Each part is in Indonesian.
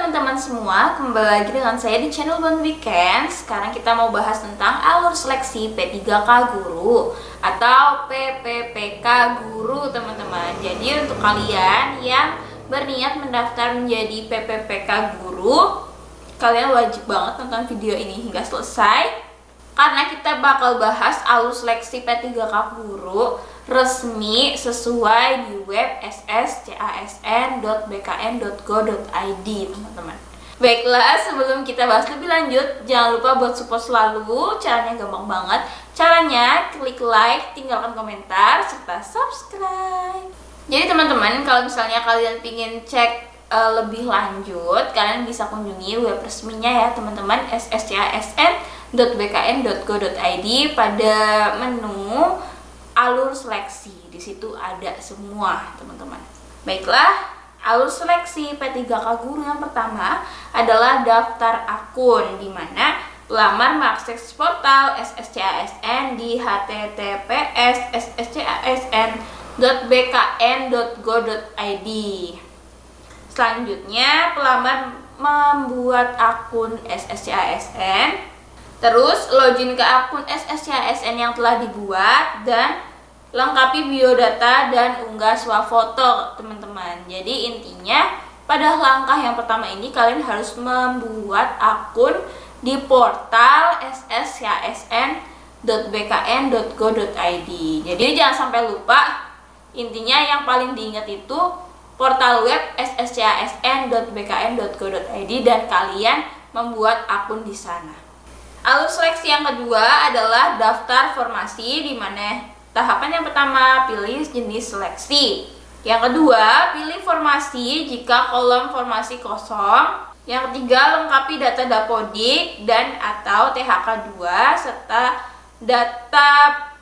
teman-teman semua, kembali lagi dengan saya di channel Bon Weekend. Sekarang kita mau bahas tentang alur seleksi P3K Guru atau PPPK Guru, teman-teman. Jadi untuk kalian yang berniat mendaftar menjadi PPPK Guru, kalian wajib banget nonton video ini hingga selesai, karena kita bakal bahas alur seleksi P3K Guru resmi sesuai di web sscasn.bkn.go.id, teman-teman. Baiklah, sebelum kita bahas lebih lanjut, jangan lupa buat support selalu. Caranya gampang banget. Caranya klik like, tinggalkan komentar, serta subscribe. Jadi teman-teman, kalau misalnya kalian ingin cek lebih lanjut, kalian bisa kunjungi web resminya ya teman-teman, sscasn.bkn.go.id. Pada menu alur seleksi, di situ ada semua, teman-teman. Baiklah, alur seleksi P3K Guru yang pertama adalah daftar akun, di mana pelamar mengakses portal SSCASN di https://sscasn.bkn.go.id. Selanjutnya, pelamar membuat akun SSCASN, terus login ke akun SSCASN yang telah dibuat dan lengkapi biodata dan unggah swafoto, teman-teman. Jadi intinya pada langkah yang pertama ini kalian harus membuat akun di portal sscasn.bkn.go.id. Jadi jangan sampai lupa. Intinya yang paling diingat itu portal web sscasn.bkn.go.id dan kalian membuat akun di sana. Alur seleksi yang kedua adalah daftar formasi, di mana tahapan yang pertama pilih jenis seleksi. Yang kedua, pilih formasi jika kolom formasi kosong. Yang ketiga, lengkapi data Dapodik dan atau THK2 serta data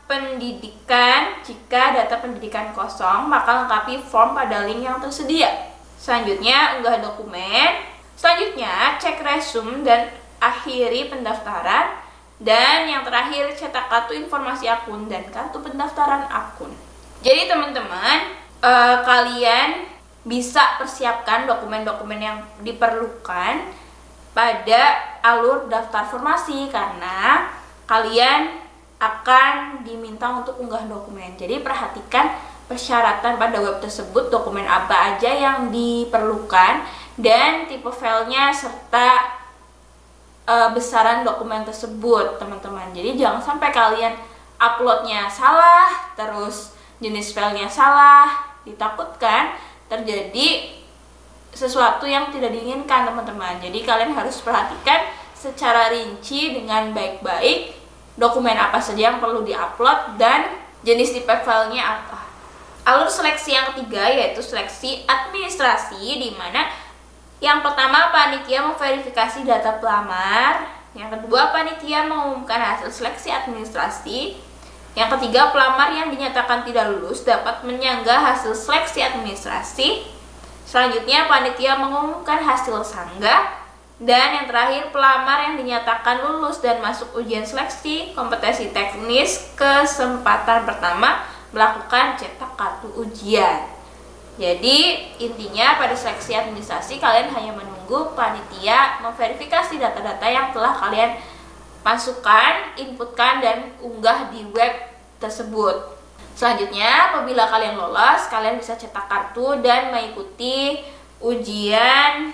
pendidikan. Jika data pendidikan kosong, maka lengkapi form pada link yang tersedia. Selanjutnya, unggah dokumen. Selanjutnya, cek resume dan akhiri pendaftaran. Dan yang terakhir, cetak kartu informasi akun dan kartu pendaftaran akun. Jadi teman-teman, kalian bisa persiapkan dokumen-dokumen yang diperlukan pada alur daftar formasi, karena kalian akan diminta untuk unggah dokumen. Jadi perhatikan persyaratan pada web tersebut, dokumen apa aja yang diperlukan, dan tipe filenya serta besaran dokumen tersebut, teman-teman. Jadi jangan sampai kalian uploadnya salah, terus jenis filenya salah, ditakutkan terjadi sesuatu yang tidak diinginkan, teman-teman. Jadi kalian harus perhatikan secara rinci dengan baik-baik dokumen apa saja yang perlu diupload dan jenis tipe filenya apa. Alur seleksi yang ketiga yaitu seleksi administrasi, di mana yang pertama, panitia memverifikasi data pelamar. Yang kedua, panitia mengumumkan hasil seleksi administrasi. Yang ketiga, pelamar yang dinyatakan tidak lulus dapat menyanggah hasil seleksi administrasi. Selanjutnya, panitia mengumumkan hasil sanggah. Dan yang terakhir, pelamar yang dinyatakan lulus dan masuk ujian seleksi kompetensi teknis kesempatan pertama melakukan cetak kartu ujian. Jadi intinya pada seleksi administrasi kalian hanya menunggu panitia memverifikasi data-data yang telah kalian masukkan, inputkan, dan unggah di web tersebut. Selanjutnya, apabila kalian lolos, kalian bisa cetak kartu dan mengikuti ujian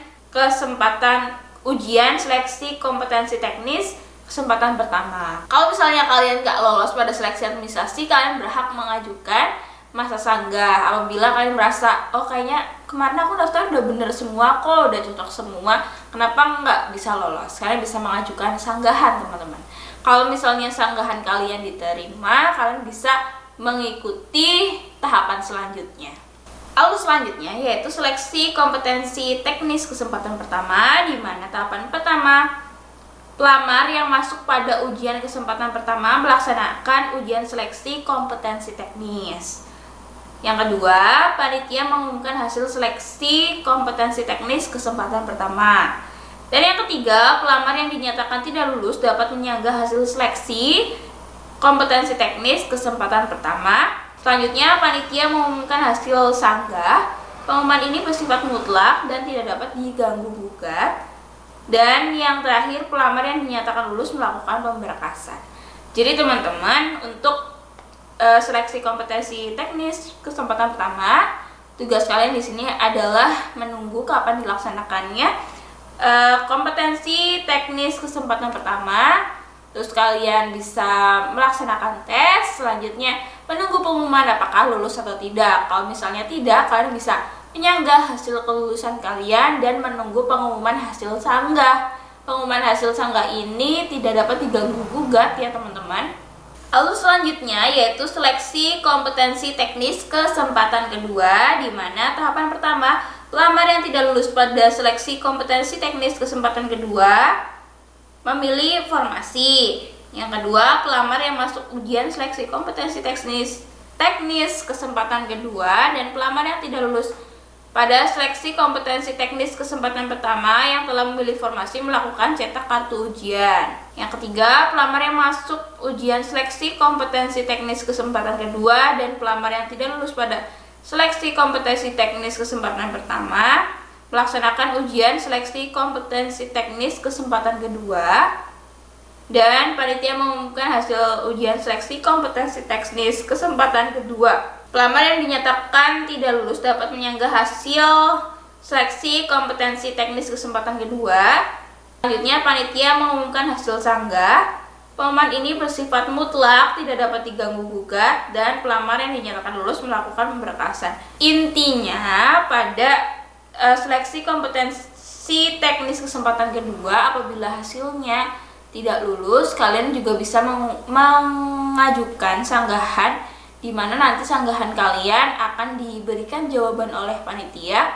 seleksi kompetensi teknis kesempatan pertama. Kalau misalnya kalian nggak lolos pada seleksi administrasi, kalian berhak mengajukan masa sanggah. Apabila kalian merasa, oh kayaknya kemarin aku daftar udah bener semua kok, udah cocok semua, kenapa nggak bisa lolos? Kalian bisa mengajukan sanggahan, teman-teman. Kalau misalnya sanggahan kalian diterima, kalian bisa mengikuti tahapan selanjutnya. Alur selanjutnya yaitu seleksi kompetensi teknis kesempatan pertama, di mana tahapan pertama, pelamar yang masuk pada ujian kesempatan pertama melaksanakan ujian seleksi kompetensi teknis. Yang kedua, panitia mengumumkan hasil seleksi kompetensi teknis kesempatan pertama. Dan yang ketiga, pelamar yang dinyatakan tidak lulus dapat menyanggah hasil seleksi kompetensi teknis kesempatan pertama. Selanjutnya, panitia mengumumkan hasil sanggah. Pengumuman ini bersifat mutlak dan tidak dapat diganggu-gugat. Dan yang terakhir, pelamar yang dinyatakan lulus melakukan pemberkasan. Jadi teman-teman, untuk seleksi kompetensi teknis kesempatan pertama, tugas kalian di sini adalah menunggu kapan dilaksanakannya kompetensi teknis kesempatan pertama. Terus kalian bisa melaksanakan tes, selanjutnya menunggu pengumuman apakah lulus atau tidak. Kalau misalnya tidak, kalian bisa menyanggah hasil kelulusan kalian dan menunggu pengumuman hasil sanggah. Pengumuman hasil sanggah ini tidak dapat diganggu-gugat ya teman-teman. Lalu selanjutnya yaitu seleksi kompetensi teknis kesempatan kedua, di mana tahapan pertama, pelamar yang tidak lulus pada seleksi kompetensi teknis kesempatan kedua memilih formasi. Yang kedua, pelamar yang masuk ujian seleksi kompetensi teknis kesempatan kedua dan pelamar yang tidak lulus pada seleksi kompetensi teknis kesempatan pertama yang telah memilih formasi melakukan cetak kartu ujian. Yang ketiga, pelamar yang masuk ujian seleksi kompetensi teknis kesempatan kedua dan pelamar yang tidak lulus pada seleksi kompetensi teknis kesempatan pertama melaksanakan ujian seleksi kompetensi teknis kesempatan kedua, dan panitia mengumumkan hasil ujian seleksi kompetensi teknis kesempatan kedua. Pelamar yang dinyatakan tidak lulus dapat menyanggah hasil seleksi kompetensi teknis kesempatan kedua. Selanjutnya, panitia mengumumkan hasil sanggah. Pengumuman ini bersifat mutlak, tidak dapat diganggu-gugat, dan pelamar yang dinyatakan lulus melakukan pemberkasan. Intinya, pada seleksi kompetensi teknis kesempatan kedua, apabila hasilnya tidak lulus, kalian juga bisa mengajukan sanggahan, di mana nanti sanggahan kalian akan diberikan jawaban oleh panitia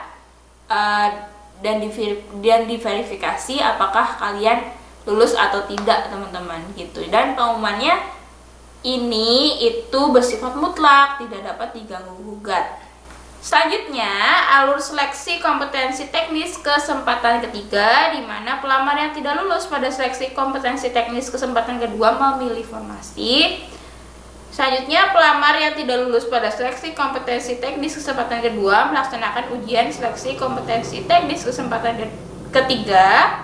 dan diverifikasi apakah kalian lulus atau tidak teman-teman gitu. Dan pengumumannya ini itu bersifat mutlak, tidak dapat diganggu-gugat. Selanjutnya, alur seleksi kompetensi teknis kesempatan ketiga, di mana pelamar yang tidak lulus pada seleksi kompetensi teknis kesempatan kedua memilih formasi. Selanjutnya, pelamar yang tidak lulus pada seleksi kompetensi teknis kesempatan kedua melaksanakan ujian seleksi kompetensi teknis kesempatan ketiga.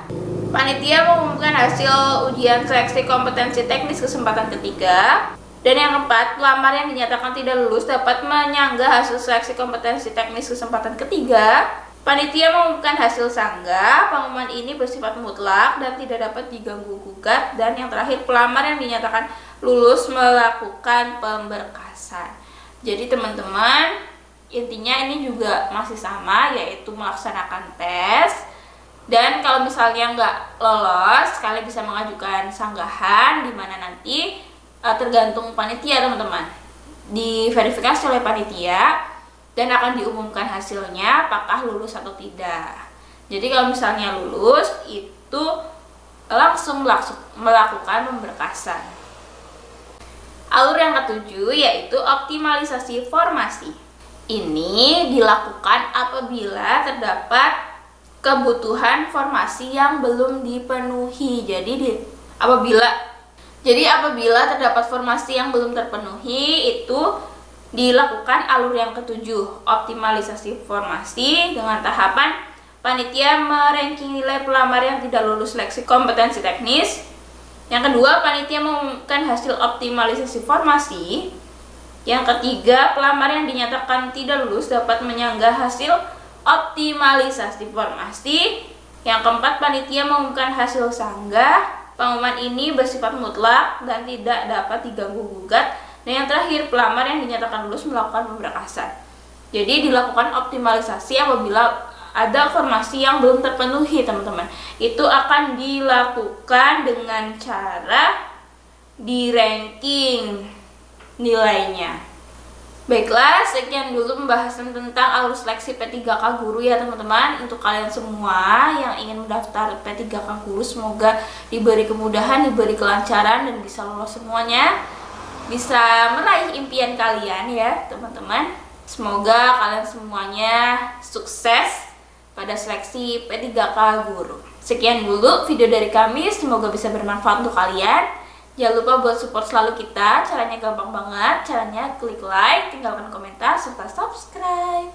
Panitia mengumumkan hasil ujian seleksi kompetensi teknis kesempatan ketiga. Dan yang keempat, pelamar yang dinyatakan tidak lulus dapat menyanggah hasil seleksi kompetensi teknis kesempatan ketiga. Panitia mengumumkan hasil sanggah. Pengumuman ini bersifat mutlak dan tidak dapat diganggu-gugat. Dan yang terakhir, pelamar yang dinyatakan lulus melakukan pemberkasan. Jadi teman-teman, intinya ini juga masih sama, yaitu melaksanakan tes. Dan kalau misalnya nggak lolos, kalian bisa mengajukan sanggahan, di mana nanti tergantung panitia teman-teman, diverifikasi oleh panitia dan akan diumumkan hasilnya apakah lulus atau tidak. Jadi kalau misalnya lulus, itu langsung melakukan pemberkasan. Alur yang ketujuh yaitu optimalisasi formasi. Ini dilakukan apabila terdapat kebutuhan formasi yang belum dipenuhi. Jadi apabila terdapat formasi yang belum terpenuhi, itu dilakukan alur yang ketujuh, optimalisasi formasi, dengan tahapan panitia meranking nilai pelamar yang tidak lulus seleksi kompetensi teknis. Yang kedua, panitia mengumumkan hasil optimalisasi formasi. Yang ketiga, pelamar yang dinyatakan tidak lulus dapat menyanggah hasil optimalisasi formasi. Yang keempat, panitia mengumumkan hasil sanggah. Pengumuman ini bersifat mutlak dan tidak dapat diganggu-gugat. Dan yang terakhir, pelamar yang dinyatakan lulus melakukan pemberkasan. Jadi dilakukan optimalisasi apabila ada formasi yang belum terpenuhi teman-teman. Itu akan dilakukan dengan cara di ranking nilainya. Baiklah, sekian dulu pembahasan tentang alur seleksi P3K Guru ya teman-teman. Untuk kalian semua yang ingin mendaftar P3K Guru, semoga diberi kemudahan, diberi kelancaran, dan bisa lolos semuanya. Bisa meraih impian kalian ya teman-teman. Semoga kalian semuanya sukses pada seleksi P3K Guru. Sekian dulu video dari kami, semoga bisa bermanfaat untuk kalian. Jangan lupa buat support selalu kita, caranya gampang banget, caranya klik like, tinggalkan komentar, serta subscribe.